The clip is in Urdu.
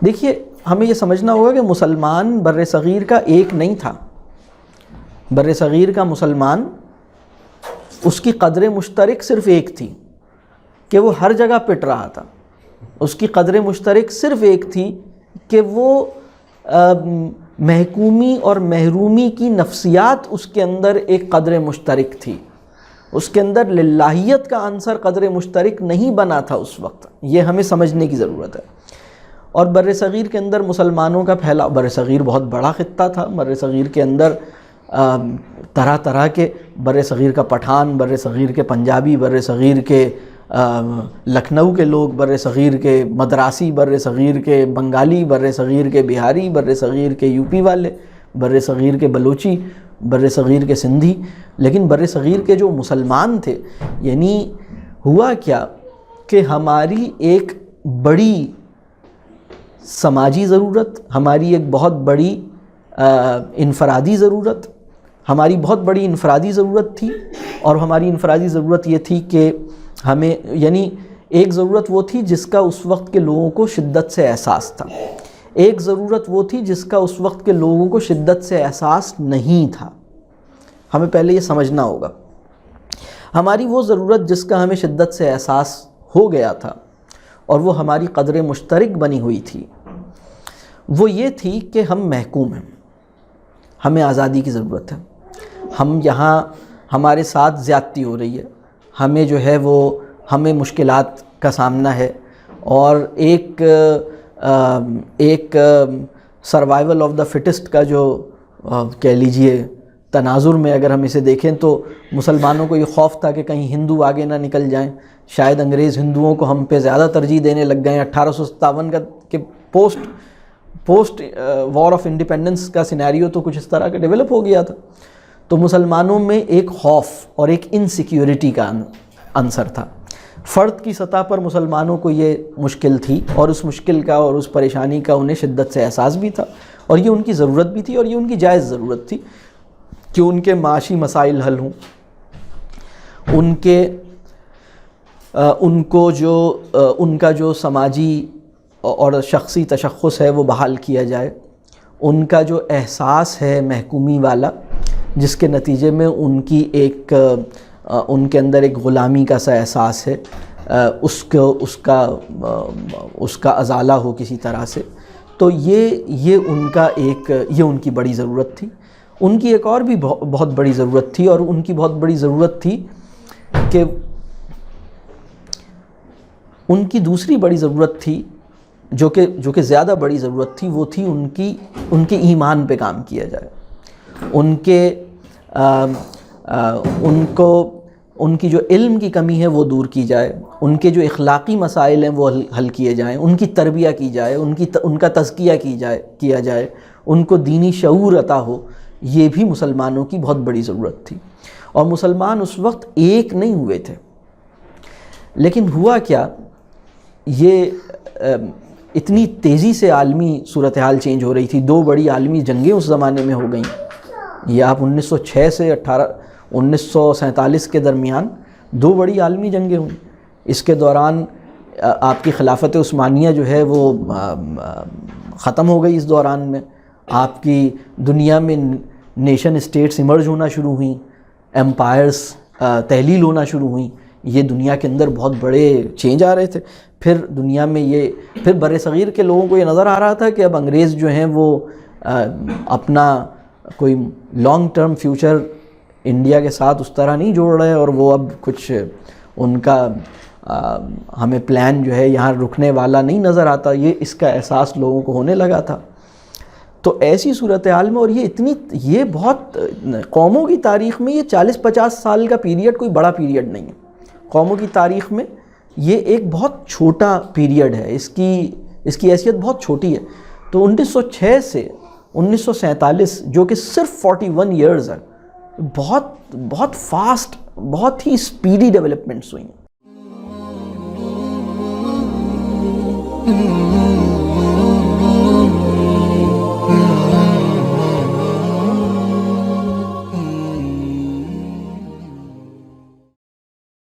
دیکھیے ہمیں یہ سمجھنا ہوگا کہ مسلمان بر صغیر کا ایک نہیں تھا. بر صغیر کا مسلمان اس کی قدر مشترک صرف ایک تھی کہ وہ ہر جگہ پٹ رہا تھا. اس کی قدر مشترک صرف ایک تھی کہ وہ محکومی اور محرومی کی نفسیات اس کے اندر ایک قدر مشترک تھی. اس کے اندر للہیت کا عنصر قدر مشترک نہیں بنا تھا اس وقت. یہ ہمیں سمجھنے کی ضرورت ہے. اور بر صغیر کے اندر مسلمانوں کا پھیلاؤ، بر صغیر بہت بڑا خطہ تھا. بر صغیر کے اندر طرح طرح کے، بر صغیر کا پٹھان، بر صغیر کے پنجابی، بر صغیر کے لکھنؤ کے لوگ، بر صغیر کے مدراسی، بر صغیر کے بنگالی، بر صغیر کے بہاری، بر صغیر کے یو پی والے، بر صغیر کے بلوچی، بر صغیر کے سندھی. لیکن بر صغیر کے جو مسلمان تھے، یعنی ہوا کیا کہ ہماری ایک بڑی سماجی ضرورت، ہماری ایک بہت بڑی انفرادی ضرورت، ہماری بہت بڑی انفرادی ضرورت تھی. اور ہماری انفرادی ضرورت یہ تھی کہ ہمیں، یعنی ایک ضرورت وہ تھی جس کا اس وقت کے لوگوں کو شدت سے احساس تھا، ایک ضرورت وہ تھی جس کا اس وقت کے لوگوں کو شدت سے احساس نہیں تھا. ہمیں پہلے یہ سمجھنا ہوگا. ہماری وہ ضرورت جس کا ہمیں شدت سے احساس ہو گیا تھا اور وہ ہماری قدر مشترک بنی ہوئی تھی، وہ یہ تھی کہ ہم محکوم ہیں، ہمیں آزادی کی ضرورت ہے. ہم یہاں ہمارے ساتھ زیادتی ہو رہی ہے، ہمیں جو ہے وہ ہمیں مشکلات کا سامنا ہے، اور ایک سروائیول آف دا فٹسٹ کا جو کہہ لیجئے تناظر میں اگر ہم اسے دیکھیں تو مسلمانوں کو یہ خوف تھا کہ کہیں ہندو آگے نہ نکل جائیں. شاید انگریز ہندوؤں کو ہم پہ زیادہ ترجیح دینے لگ گئے. 1857 کا کہ پوسٹ وار آف انڈیپینڈنس کا سینیریو تو کچھ اس طرح کا ڈیولپ ہو گیا تھا. تو مسلمانوں میں ایک خوف اور ایک انسیکیورٹی کا عنصر تھا. فرد کی سطح پر مسلمانوں کو یہ مشکل تھی، اور اس مشکل کا اور اس پریشانی کا انہیں شدت سے احساس بھی تھا، اور یہ ان کی ضرورت بھی تھی، اور یہ ان کی جائز ضرورت تھی کہ ان کے معاشی مسائل حل ہوں، ان کا جو سماجی اور شخصی تشخص ہے وہ بحال کیا جائے، ان کا جو احساس ہے محکومی والا جس کے نتیجے میں ان کے اندر ایک غلامی کا سا احساس ہے، اس کا ازالہ ہو کسی طرح سے. تو یہ ان کی بڑی ضرورت تھی. ان کی ایک اور بھی بہت بڑی ضرورت تھی، اور ان کی بہت بڑی ضرورت تھی کہ ان کی دوسری بڑی ضرورت تھی جو کہ زیادہ بڑی ضرورت تھی، وہ تھی ان کے ایمان پہ کام کیا جائے، ان کی جو علم کی کمی ہے وہ دور کی جائے، ان کے جو اخلاقی مسائل ہیں وہ حل کیے جائیں، ان کی تربیہ کی جائے، ان کا تزکیہ کیا جائے، ان کو دینی شعور عطا ہو. یہ بھی مسلمانوں کی بہت بڑی ضرورت تھی. اور مسلمان اس وقت ایک نہیں ہوئے تھے. لیکن ہوا کیا، یہ اتنی تیزی سے عالمی صورتحال چینج ہو رہی تھی. 2 بڑی عالمی جنگیں اس زمانے میں ہو گئیں. یہ آپ 1906 سے 1947 کے درمیان 2 بڑی عالمی جنگیں ہوئیں. اس کے دوران آپ کی خلافت عثمانیہ جو ہے وہ ختم ہو گئی. اس دوران میں آپ کی دنیا میں نیشن اسٹیٹس ایمرج ہونا شروع ہوئیں، ایمپائرز تحلیل ہونا شروع ہوئیں. یہ دنیا کے اندر بہت بڑے چینج آ رہے تھے. پھر دنیا میں پھر بر صغیر کے لوگوں کو یہ نظر آ رہا تھا کہ اب انگریز جو ہیں وہ اپنا کوئی لانگ ٹرم فیوچر انڈیا کے ساتھ اس طرح نہیں جوڑ رہے، اور وہ اب کچھ ان کا ہمیں پلان جو ہے یہاں رکنے والا نہیں نظر آتا. اس کا احساس لوگوں کو ہونے لگا تھا. تو ایسی صورتحال میں، اور یہ بہت قوموں کی تاریخ میں یہ 40-50 سال کا پیریڈ کوئی بڑا پیریڈ نہیں ہے. قوموں کی تاریخ میں یہ ایک بہت چھوٹا پیریڈ ہے، اس کی حیثیت بہت چھوٹی ہے. تو 1906 سے 1947 جو کہ صرف 41 ایئرز ہے، بہت فاسٹ، بہت ہی اسپیڈی ڈیولپمنٹس ہوئی ہیں.